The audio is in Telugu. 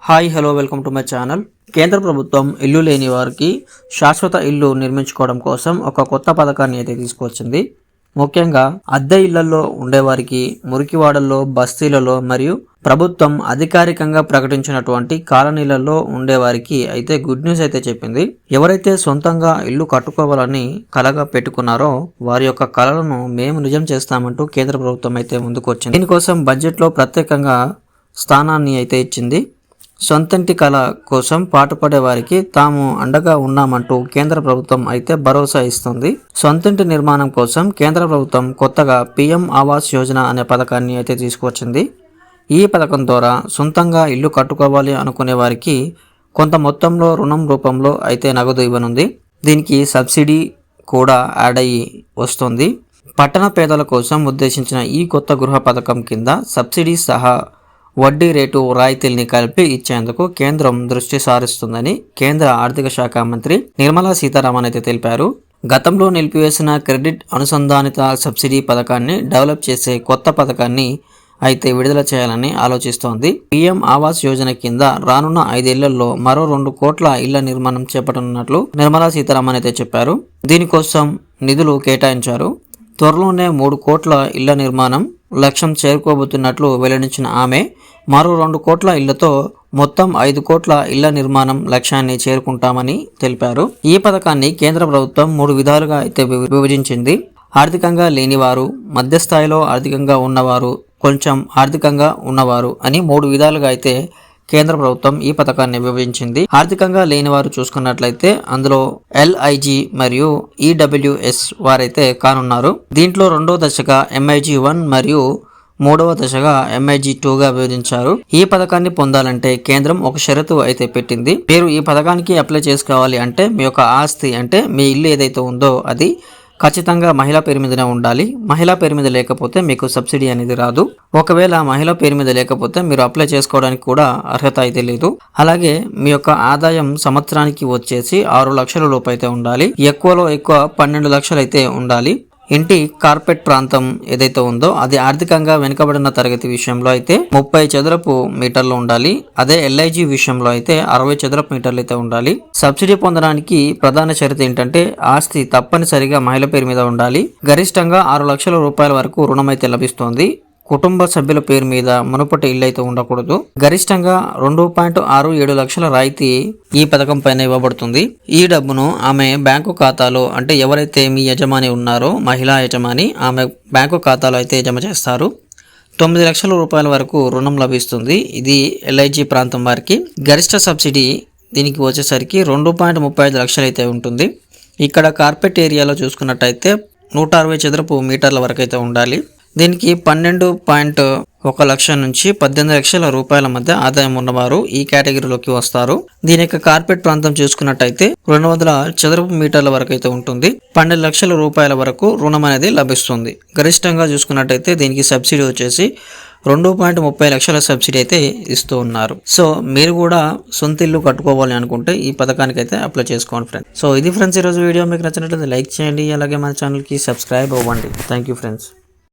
Hi hello welcome to my channel. కేంద్ర ప్రభుత్వం ఇల్లు లేని వారికి శాశ్వత ఇల్లు నిర్మించుకోవడం కోసం ఒక కొత్త పథకాన్ని అయితే తీసుకొచ్చింది. ముఖ్యంగా అద్దె ఇళ్లలో ఉండేవారికి, మురికివాడల్లో, బస్తీలలో మరియు ప్రభుత్వం అధికారికంగా ప్రకటించినటువంటి కాలనీలలో ఉండేవారికి అయితే గుడ్ న్యూస్ అయితే చెప్పింది. ఎవరైతే సొంతంగా ఇల్లు కట్టుకోవాలని కలగా పెట్టుకున్నారో వారి యొక్క కలలను మేము నిజం చేస్తామంటూ కేంద్ర ప్రభుత్వం అయితే ముందుకు వచ్చింది. దీనికోసం బడ్జెట్లో ప్రత్యేకంగా స్థానాన్ని అయితే ఇచ్చింది. సొంతంటి కళ కోసం పాటుపడే వారికి తాము అండగా ఉన్నామంటూ కేంద్ర ప్రభుత్వం అయితే భరోసా ఇస్తుంది. సొంతంటి నిర్మాణం కోసం కేంద్ర ప్రభుత్వం కొత్తగా పిఎం ఆవాస్ యోజన అనే పథకాన్ని అయితే తీసుకువచ్చింది. ఈ పథకం ద్వారా సొంతంగా ఇల్లు కట్టుకోవాలి అనుకునే వారికి కొంత మొత్తంలో రుణం రూపంలో అయితే నగదు ఇవ్వనుంది. దీనికి సబ్సిడీ కూడా యాడ్ అయ్యి వస్తుంది. పట్టణ పేదల కోసం ఉద్దేశించిన ఈ కొత్త గృహ పథకం కింద సబ్సిడీ సహా వడ్డీ రేటు రాయితీల్ని కలిపి ఇచ్చేందుకు కేంద్రం దృష్టి సారిస్తుందని కేంద్ర ఆర్థిక శాఖ మంత్రి నిర్మలా సీతారామన్ అయితే తెలిపారు. గతంలో నిలిపివేసిన క్రెడిట్ అనుసంధానిత సబ్సిడీ పథకాన్ని డెవలప్ చేసే కొత్త పథకాన్ని అయితే విడుదల చేయాలని ఆలోచిస్తోంది. పీఎం ఆవాస్ యోజన కింద రానున్న 5 ఏళ్లలో మరో 2 కోట్ల ఇళ్ల నిర్మాణం చేపట్టనున్నట్లు నిర్మలా సీతారామన్ అయితే చెప్పారు. దీనికోసం నిధులు కేటాయించారు. త్వరలోనే 3 కోట్ల ఇళ్ల నిర్మాణం లక్ష్యం చేరుకోబోతున్నట్లు వెల్లడించిన ఆమె మరో 2 కోట్ల ఇళ్లతో మొత్తం 5 కోట్ల ఇళ్ల నిర్మాణం లక్ష్యాన్ని చేరుకుంటామని తెలిపారు. ఈ పథకాన్ని కేంద్ర ప్రభుత్వం 3 విధాలుగా అయితే విభజించింది. ఆర్థికంగా లేనివారు, మధ్యస్థాయిలో ఆర్థికంగా ఉన్నవారు, కొంచెం ఆర్థికంగా ఉన్నవారు అని 3 విధాలుగా అయితే కేంద్ర ప్రభుత్వం ఈ పథకాన్ని విభజించింది. ఆర్థికంగా లేని వారు చూసుకున్నట్లయితే అందులో LIG మరియు EWS వారైతే కానున్నారు. దీంట్లో 2వ దశగా MIG-1 మరియు 3వ దశగా MIG-2గా విభజించారు. ఈ పథకాన్ని పొందాలంటే కేంద్రం ఒక షరతు అయితే పెట్టింది. మీరు ఈ పథకానికి అప్లై చేసుకోవాలి అంటే మీ యొక్క ఆస్తి అంటే మీ ఇల్లు ఏదైతే ఉందో అది ఖచ్చితంగా మహిళా పేరు మీదనే ఉండాలి. మహిళా పేరు మీద లేకపోతే మీకు సబ్సిడీ అనేది రాదు. ఒకవేళ మహిళా పేరు మీద లేకపోతే మీరు అప్లై చేసుకోవడానికి కూడా అర్హత అయితే లేదు. అలాగే మీ యొక్క ఆదాయం సంవత్సరానికి వచ్చేసి 6 లక్షల లోపు అయితే ఉండాలి. ఎక్కువలో ఎక్కువ 12 లక్షలు అయితే ఉండాలి. ఇంటి కార్పెట్ ప్రాంతం ఏదైతే ఉందో అది ఆర్థికంగా వెనుకబడిన తరగతి విషయంలో అయితే 30 చదరపు మీటర్లు ఉండాలి. అదే LIG విషయంలో అయితే 60 చదరపు మీటర్లు అయితే ఉండాలి. సబ్సిడీ పొందడానికి ప్రధాన షరతు ఏంటంటే ఆస్తి తప్పనిసరిగా మహిళ పేరు మీద ఉండాలి. గరిష్టంగా 6 లక్షల రూపాయల వరకు రుణం అయితే లభిస్తుంది. కుటుంబ సభ్యుల పేరు మీద మునుపటి ఇల్లు అయితే ఉండకూడదు. గరిష్టంగా 2.67 లక్షల రాయితీ ఈ పథకం పైన ఇవ్వబడుతుంది. ఈ డబ్బును ఆమె బ్యాంకు ఖాతాలో అంటే ఎవరైతే మీ యజమాని ఉన్నారో మహిళా యజమాని ఆమె బ్యాంకు ఖాతాలో అయితే జమ చేస్తారు. 9 లక్షల రూపాయల వరకు రుణం లభిస్తుంది. ఇది LIG ప్రాంతం వారికి. గరిష్ట సబ్సిడీ దీనికి వచ్చేసరికి 2.35 లక్షలు అయితే ఉంటుంది. ఇక్కడ కార్పెట్ ఏరియాలో చూసుకున్నట్టయితే 160 చదరపు మీటర్ల వరకు అయితే ఉండాలి. దీనికి 12.1 లక్షల నుంచి 18 లక్షల రూపాయల మధ్య ఆదాయం ఉన్నవారు ఈ కేటగిరీలోకి వస్తారు. దీని యొక్క కార్పెట్ ప్రాంతం చూసుకున్నట్టయితే 200 చదరపు మీటర్ల వరకు అయితే ఉంటుంది. 12 లక్షల రూపాయల వరకు రుణం అనేది లభిస్తుంది. గరిష్టంగా చూసుకున్నట్టయితే దీనికి సబ్సిడీ వచ్చేసి 2.30 లక్షల సబ్సిడీ అయితే ఇస్తూ ఉన్నారు. సో మీరు కూడా సొంత ఇల్లు కట్టుకోవాలి అనుకుంటే ఈ పథకానికి అయితే అప్లై చేసుకోండి ఫ్రెండ్స్. సో ఇది ఫ్రెండ్స్ ఈరోజు వీడియో మీకు నచ్చినట్లయితే లైక్ చేయండి. అలాగే మన ఛానల్కి సబ్స్క్రైబ్ అవ్వండి. Thank you friends.